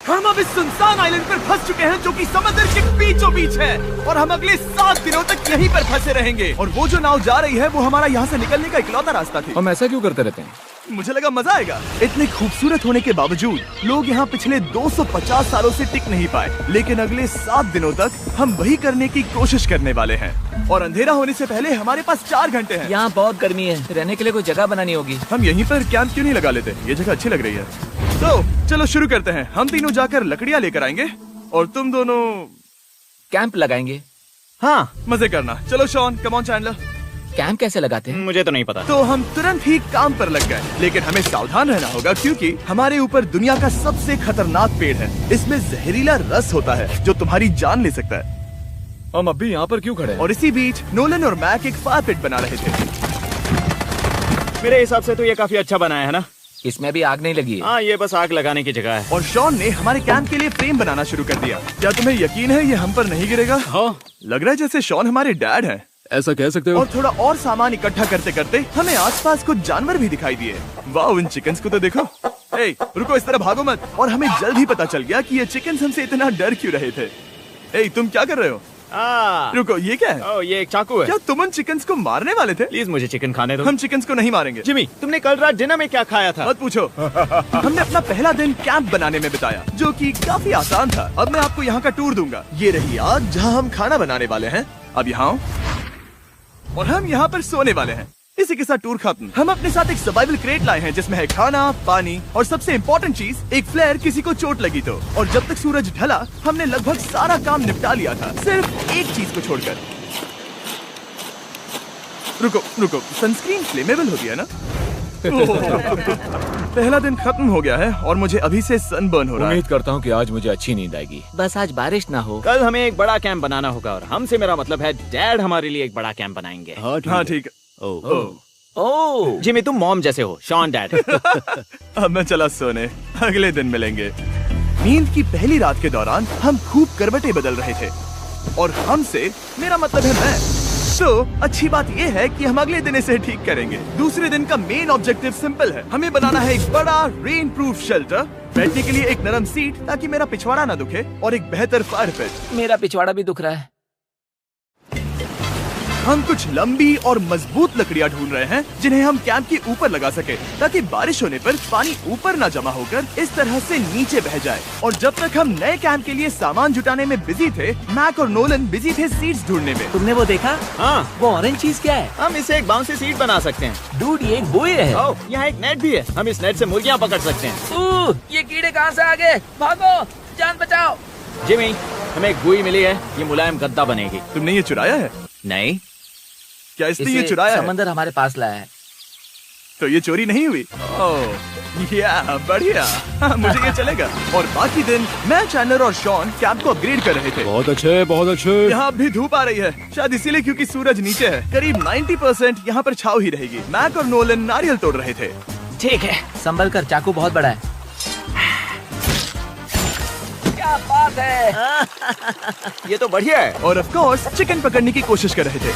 हम अब इस सुनसान आइलैंड पर फंस चुके हैं जो कि समंदर के बीचों बीच है और हम अगले 7 दिनों तक यहीं पर फंसे रहेंगे। और वो जो नाव जा रही है वो हमारा यहाँ से निकलने का इकलौता रास्ता थी। हम ऐसा क्यों करते रहते हैं? मुझे लगा मजा आएगा। इतने खूबसूरत होने के बावजूद लोग यहाँ पिछले 250 सालों से टिक नहीं पाए, लेकिन अगले 7 दिनों तक हम वही करने की कोशिश करने वाले हैं। और अंधेरा होने से पहले हमारे पास 4 घंटे हैं। यहाँ बहुत गर्मी है, रहने के लिए कोई जगह बनानी होगी। हम यहीं पर कैंप क्यों नहीं लगा लेते? ये जगह अच्छी लग रही है। तो चलो शुरू करते हैं। हम तीनों जाकर लकड़ियाँ लेकर आएंगे और तुम दोनों कैंप लगाएंगे। हाँ, मजे करना। चलो Shawn, come on Chandler. Camp कैसे लगाते हैं? मुझे तो नहीं पता। तो हम तुरंत ही काम पर लग गए, लेकिन हमें सावधान रहना होगा क्योंकि हमारे ऊपर दुनिया का सबसे खतरनाक पेड़ है। इसमें जहरीला रस होता है जो तुम्हारी जान ले सकता है। हम अभी यहाँ पर क्यों खड़े हैं? और इसी बीच नोलन और मैक एक फायर पिट बना रहे थे। मेरे हिसाब से तो ये काफी अच्छा बनाया है ना? इसमें भी आग नहीं लगी है। हाँ, ये बस आग लगाने की जगह है। और शॉन ने हमारे कैंप के लिए फ्रेम बनाना शुरू कर दिया। क्या तुम्हें यकीन है ये हम पर नहीं गिरेगा? हाँ, लग रहा है जैसे शॉन हमारे डैड हैं। ऐसा कह सकते हो? और थोड़ा और सामान इकट्ठा करते करते हमें आसपास कुछ जानवर भी दिखाई दिए। वाह, इन चिकन्स को तो देखो। ए, रुको, इस तरह भागो मत। और हमें जल्द ही पता चल गया कि ये चिकन्स हमसे इतना डर क्यों रहे थे। ए, तुम क्या कर रहे हो? रुको, ये क्या है? ओ, ये एक चाकू है। क्या तुम उन चिकन्स को मारने वाले थे? प्लीज मुझे चिकन खाने दो। हम चिकन्स को नहीं मारेंगे। जिमी, तुमने कल रात डिनर में क्या खाया था? मत पूछो। हमने अपना पहला दिन कैंप बनाने में बिताया, जो कि काफी आसान था। अब मैं आपको यहाँ का टूर दूंगा। ये रही आग जहाँ हम खाना बनाने वाले हैं। अब यहाँ और हम यहाँ पर सोने वाले हैं। इसी के साथ टूर खत्म। हम अपने साथ एक सर्वाइवल क्रेट लाए हैं जिसमें है खाना, पानी और सबसे इम्पोर्टेंट चीज, एक फ्लेयर किसी को चोट लगी तो। और जब तक सूरज ढला हमने लगभग सारा काम निपटा लिया था, सिर्फ एक चीज को छोड़कर। रुको, सनस्क्रीन फ्लेमेबल होती है ना? पहला दिन खत्म हो गया है और मुझे अभी से सनबर्न हो रहा है। उम्मीद करता हूँ कि आज मुझे अच्छी नींद आएगी। बस आज बारिश ना हो। कल हमें एक बड़ा कैंप बनाना होगा और हमसे मेरा मतलब है डैड हमारे लिए एक बड़ा कैंप बनाएंगे। हाँ ठीक है। ओह, जिमी, तुम मॉम जैसे हो, शॉन डैड। अब मैं चला सोने, अगले दिन मिलेंगे। नींद की पहली रात के दौरान हम खूब करवटें बदल रहे थे और हमसे मेरा मतलब है मैं। तो अच्छी बात यह है कि हम अगले दिन इसे ठीक करेंगे। दूसरे दिन का मेन ऑब्जेक्टिव सिंपल है। हमें बनाना है एक बड़ा रेन प्रूफ शेल्टर, बैठने के लिए एक नरम सीट ताकि मेरा पिछवाड़ा ना दुखे और एक बेहतर फायर पिट। मेरा पिछवाड़ा भी दुख रहा है। हम कुछ लंबी और मजबूत लकड़ियां ढूंढ रहे हैं जिन्हें हम कैंप के ऊपर लगा सके ताकि बारिश होने पर पानी ऊपर ना जमा होकर इस तरह से नीचे बह जाए। और जब तक हम नए कैंप के लिए सामान जुटाने में बिजी थे, मैक और नोलन बिजी थे सीड्स ढूंढने में। तुमने वो देखा? हाँ, वो ऑरेंज चीज क्या है? हम इसे एक बाउंसी सीट बना सकते हैं। डूड, ये एक बुए है। ओह, यहाँ एक नेट भी है। हम इस नेट से मुर्गियाँ पकड़ सकते हैं। ये कीड़े कहाँ से आ गए? भागो, जान बचाओ। जिमी, हमें एक बुई मिली है। ये मुलायम गद्दा बनेगी। तुमने ये चुराया है? नहीं, क्या इसने ये चुराया है? समंदर हमारे पास लाया है। तो ये चोरी नहीं हुई? ओह, या बढ़िया। मुझे ये चलेगा। और बाकी दिन मैं, चैंडलर और शॉन कैंप को अपग्रेड कर रहे थे। बहुत अच्छे, बहुत अच्छे। यहाँ भी धूप आ रही है, शायद इसीलिए क्योंकि सूरज नीचे है। करीब 90% यहाँ पर छाव ही रहेगी। मैक और नोलन नारियल तोड़ रहे थे। ठीक है, संभल कर, चाकू बहुत बड़ा है। क्या बात है। ये तो बढ़िया है। और ऑफ कोर्स चिकन पकड़ने की कोशिश कर रहे थे।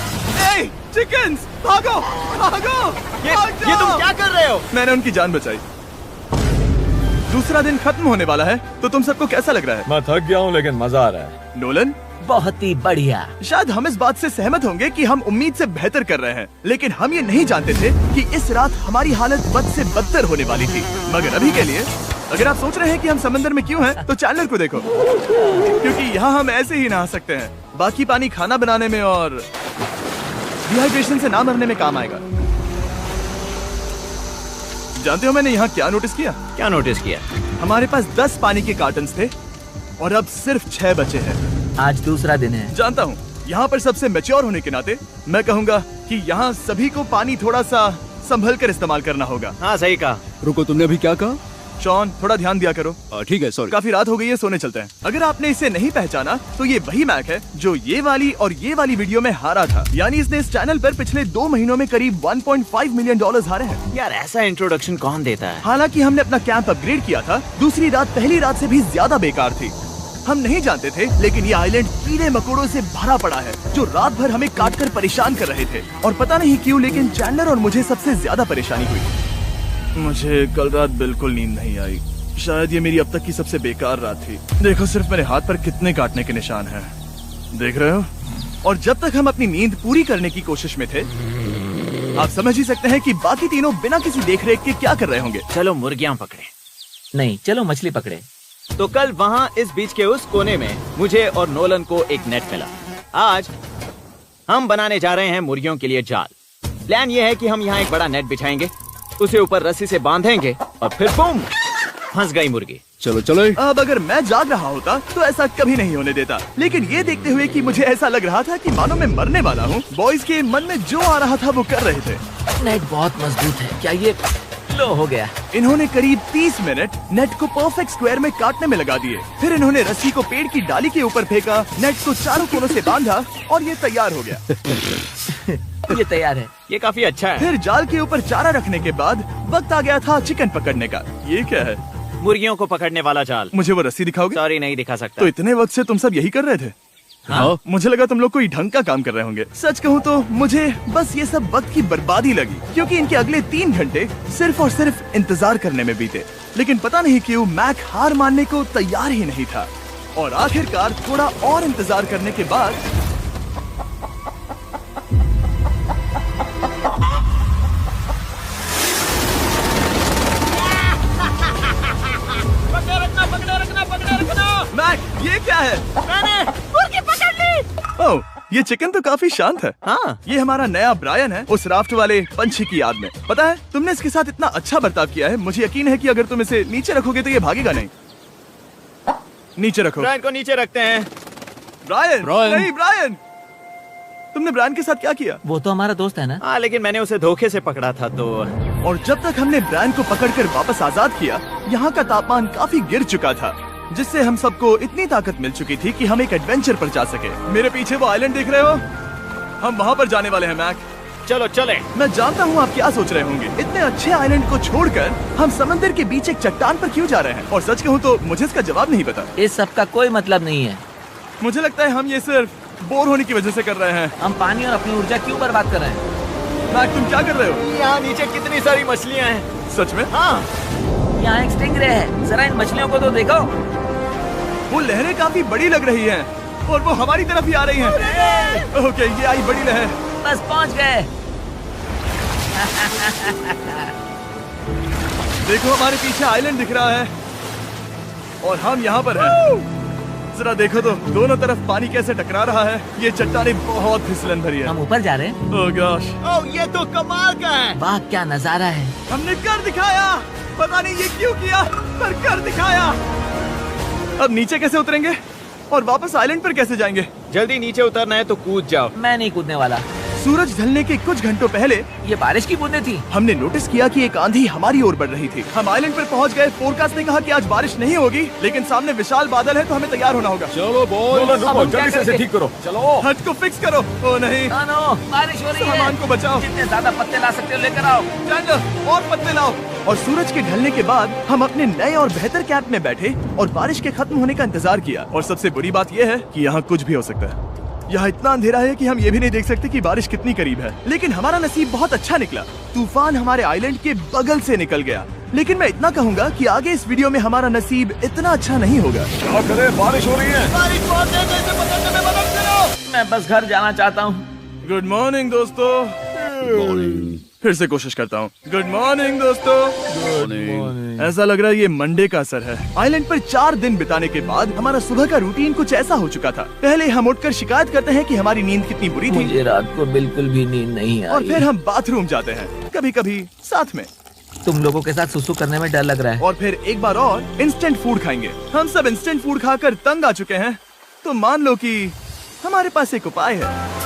ए, चिकन्स, भागो, भागो, ये तुम क्या कर रहे हो? मैंने उनकी जान बचाई। दूसरा दिन खत्म होने वाला है, तो तुम सबको कैसा लग रहा है? मैं थक गया हूँ लेकिन मजा आ रहा है। नोलन, बहुत ही बढ़िया। शायद हम इस बात से सहमत होंगे कि हम उम्मीद से बेहतर कर रहे हैं, लेकिन हम ये नहीं जानते थे कि इस रात हमारी हालत बद से बदतर होने वाली थी। मगर अभी के लिए अगर आप सोच रहे हैं कि हम समंदर में क्यों हैं, तो चैंडलर को देखो, क्योंकि यहाँ हम ऐसे ही नहा सकते हैं। बाकी पानी खाना बनाने में और डिहाइड्रेशन से ना मरने में काम आएगा। जानते हो मैंने यहाँ क्या नोटिस किया? क्या नोटिस किया? हमारे पास 10 पानी के कार्टन्स थे और अब सिर्फ 6 बचे हैं। आज दूसरा दिन है। जानता हूँ, यहाँ पर सबसे मैच्योर होने के नाते मैं कहूँगा कि यहाँ सभी को पानी थोड़ा सा संभल कर इस्तेमाल करना होगा। हाँ, सही कहा। रुको, तुमने अभी क्या कहा? शॉन, थोड़ा ध्यान दिया करो। ठीक है, सॉरी। काफी रात हो गई है, सोने चलते हैं। अगर आपने इसे नहीं पहचाना तो ये वही मैक है जो ये वाली और ये वाली वीडियो में हारा था। यानी इसने इस चैनल पर पिछले 2 महीनों में करीब $1.5 मिलियन हारे हैं। यार, ऐसा इंट्रोडक्शन कौन देता है? हालांकि हमने अपना कैंप अपग्रेड किया था, दूसरी रात पहली रात से भी ज्यादा बेकार थी। हम नहीं जानते थे, लेकिन ये आइलैंड कीड़े मकोड़ों से भरा पड़ा है जो रात भर हमें काट कर परेशान कर रहे थे। और पता नहीं क्यों, लेकिन चैंडलर और मुझे सबसे ज्यादा परेशानी हुई। मुझे कल रात बिल्कुल नींद नहीं आई। शायद ये मेरी अब तक की सबसे बेकार रात थी। देखो सिर्फ मेरे हाथ पर कितने काटने के निशान हैं। देख रहे हो? और जब तक हम अपनी नींद पूरी करने की कोशिश में थे, आप समझ ही सकते हैं कि बाकी तीनों बिना किसी देखरेख के क्या कर रहे होंगे। चलो मुर्गियां पकड़े। नहीं, चलो मछली पकड़े। तो कल वहाँ इस बीच के उस कोने में मुझे और नोलन को एक नेट मिला। आज हम बनाने जा रहे हैं मुर्गियों के लिए जाल। प्लान ये है कि हम यहाँ एक बड़ा नेट बिछाएंगे, उसे ऊपर रस्सी से बांधेंगे और फिर बूम, फंस गई मुर्गी। चलो चलो। अब अगर मैं जाग रहा होता तो ऐसा कभी नहीं होने देता, लेकिन ये देखते हुए कि मुझे ऐसा लग रहा था कि मानो मैं मरने वाला हूँ, बॉयज के मन में जो आ रहा था वो कर रहे थे। नेट बहुत मजबूत है। क्या ये लो हो गया? इन्होंने करीब 30 मिनट नेट को परफेक्ट स्क्वायर में काटने में लगा दिए। फिर इन्होंने रस्सी को पेड़ की डाली के ऊपर फेंका, नेट को चारों कोनों से बांधा और ये तैयार हो गया। ये तैयार है। ये काफी अच्छा है। फिर जाल के ऊपर चारा रखने के बाद वक्त आ गया था चिकन पकड़ने का। ये क्या है? मुर्गियों को पकड़ने वाला जाल। मुझे वो रस्सी दिखाओगे? सॉरी, नहीं दिखा सकता। तो इतने वक्त से तुम सब यही कर रहे थे? हाँ? मुझे लगा तुम लोग कोई ढंग का काम कर रहे होंगे। सच कहूँ तो मुझे बस ये सब वक्त की बर्बादी लगी, क्योंकि इनके अगले 3 घंटे सिर्फ और सिर्फ इंतजार करने में बीते। लेकिन पता नहीं क्यों मैक हार मानने को तैयार ही नहीं था। और आखिरकार थोड़ा और इंतजार करने के बाद मैक, ये क्या है? मैंने मुर्गी पकड़ ली। ओह, ये चिकन तो काफी शांत है। हाँ। ये हमारा नया ब्रायन है, उस राफ्ट वाले पंछी की याद में। पता है, तुमने इसके साथ इतना अच्छा बर्ताव किया है, मुझे यकीन है कि अगर तुम इसे नीचे रखोगे तो ये भागेगा नहीं। नीचे रखो। ब्रायन को नीचे रखते हैं। Brian, Brian. नहीं ब्रायन। तुमने ब्रायन के साथ क्या किया? वो तो हमारा दोस्त है ना। हाँ, लेकिन मैंने उसे धोखे से पकड़ा था तो। और जब तक हमने ब्रायन को पकड़कर वापस आजाद किया, यहाँ का तापमान काफी गिर चुका था, जिससे हम सबको इतनी ताकत मिल चुकी थी कि हम एक एडवेंचर पर जा सके। मेरे पीछे वो आइलैंड देख रहे हो? हम वहाँ पर जाने वाले हैं मैक। चलो चले। मैं जानता हूँ आप क्या सोच रहे होंगे, इतने अच्छे आइलैंड को छोड़कर हम समंदर के बीच एक चट्टान पर क्यों जा रहे हैं? और सच कहूँ तो मुझे इसका जवाब नहीं पता। इस सब का कोई मतलब नहीं है। मुझे लगता है हम ये सिर्फ बोर होने की वजह से कर रहे हैं। हम पानी और अपनी ऊर्जा क्यों बर्बाद कर रहे हैं? मैक, तुम क्या कर रहे हो? यहाँ नीचे कितनी सारी मछलियाँ हैं। सच में? हाँ। यहाँ एक स्टिंगरे है, जरा इन मछलियों को तो देखो। वो लहरें काफी बड़ी लग रही हैं और वो हमारी तरफ ही आ रही हैं। ओके, ये आई बड़ी लहर। बस पहुँच गए। देखो हमारे पीछे आइलैंड दिख रहा है और हम यहाँ पर हैं। जरा देखो तो दोनों तरफ पानी कैसे टकरा रहा है। ये चट्टानें बहुत फिसलन भरी है। हम ऊपर जा रहे हैं। ओह गॉश, ओह, ये तो कमाल का है। वाह, क्या नजारा है। हमने कर दिखाया। पता नहीं ये क्यों किया, पर कर दिखाया। अब नीचे कैसे उतरेंगे और वापस आइलैंड पर कैसे जाएंगे? जल्दी नीचे उतरना है तो कूद जाओ। मैं नहीं कूदने वाला। सूरज ढलने के कुछ घंटों पहले ये बारिश की बूंदें थी। हमने नोटिस किया कि एक आंधी हमारी ओर बढ़ रही थी। हम आइलैंड पर पहुंच गए। फोरकास्ट ने कहा कि आज बारिश नहीं होगी, लेकिन सामने विशाल बादल है तो हमें तैयार होना होगा। चलो बोल, अब हम क्या जल्दी से इसे करेंगे? ठीक करो। चलो। हट को फिक्स करो। ओ नहीं, नो, बारिश हो रही है। सामान को बचाओ। जितने ज्यादा पत्ते ला सकते हो लेकर आओ। चैंडलर, और पत्ते लाओ। और सूरज के ढलने के बाद हम अपने नए और बेहतर कैंप में बैठे और बारिश के खत्म होने का इंतजार किया। और सबसे बुरी बात यह है कि यहाँ कुछ भी हो सकता है। यहाँ इतना अंधेरा है कि हम ये भी नहीं देख सकते कि बारिश कितनी करीब है। लेकिन हमारा नसीब बहुत अच्छा निकला। तूफान हमारे आइलैंड के बगल से निकल गया। लेकिन मैं इतना कहूँगा कि आगे इस वीडियो में हमारा नसीब इतना अच्छा नहीं होगा। क्या करें, बारिश हो रही है। बारिश बहुत तेज है, इसे पकड़ने में मदद करो। मैं बस घर जाना चाहता हूँ। गुड मॉर्निंग दोस्तों। फिर से कोशिश करता हूँ। गुड मॉर्निंग दोस्तों। ऐसा लग रहा है ये मंडे का असर है। आइलैंड पर 4 दिन बिताने के बाद हमारा सुबह का रूटीन कुछ ऐसा हो चुका था। पहले हम उठकर शिकायत करते हैं कि हमारी नींद कितनी बुरी थी, मुझे रात को बिल्कुल भी नींद नहीं और आई। फिर हम बाथरूम जाते हैं, कभी कभी साथ में, तुम लोगों के साथ सुसु करने में डर लग रहा है। और फिर एक बार और इंस्टेंट फूड खाएंगे। हम सब इंस्टेंट फूड खाकर तंग आ चुके हैं, तो मान लो कि हमारे पास एक उपाय है।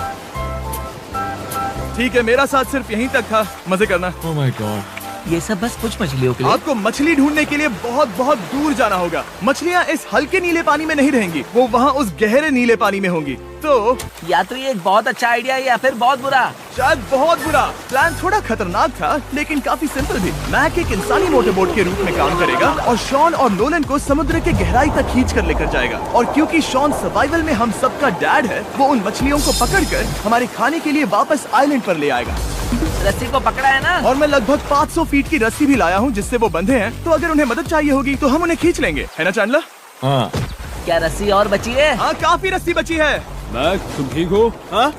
ठीक है, मेरा साथ सिर्फ यहीं तक था। मजे करना। Oh my God. ये सब बस कुछ मछलियों के लिए। आपको मछली ढूंढने के लिए बहुत बहुत दूर जाना होगा। मछलियाँ इस हल्के नीले पानी में नहीं रहेंगी, वो वहाँ उस गहरे नीले पानी में होंगी। तो या तो ये एक बहुत अच्छा आइडिया है या फिर बहुत बुरा। शायद बहुत बुरा। प्लान थोड़ा खतरनाक था, लेकिन काफी सिंपल भी। मैक एक इंसानी मोटरबोट के रूप में काम करेगा और शॉन और नोलन को समुद्र के गहराई तक खींच कर लेकर जाएगा। और क्योंकि शॉन सर्वाइवल में हम सबका डैड है, वो उन मछलियों को पकड़कर हमारे खाने के लिए वापस आइलैंड पर ले आएगा। रस्सी को पकड़ा है ना? और मैं लगभग 500 फीट की रस्सी भी लाया हूँ जिससे वो बंधे हैं, तो अगर उन्हें मदद चाहिए होगी तो हम उन्हें खींच लेंगे, है ना चैंडलर? हाँ। क्या रस्सी और बची है? हाँ, काफी रस्सी बची है। मैक, तुम ठीक हो? हाँ,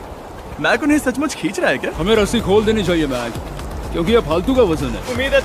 मैक उन्हें सचमुच खींच रहा है क्या? हमें रस्सी खोल देनी चाहिए मैक, क्योंकि ये फालतू का वजन है। उम्मीद है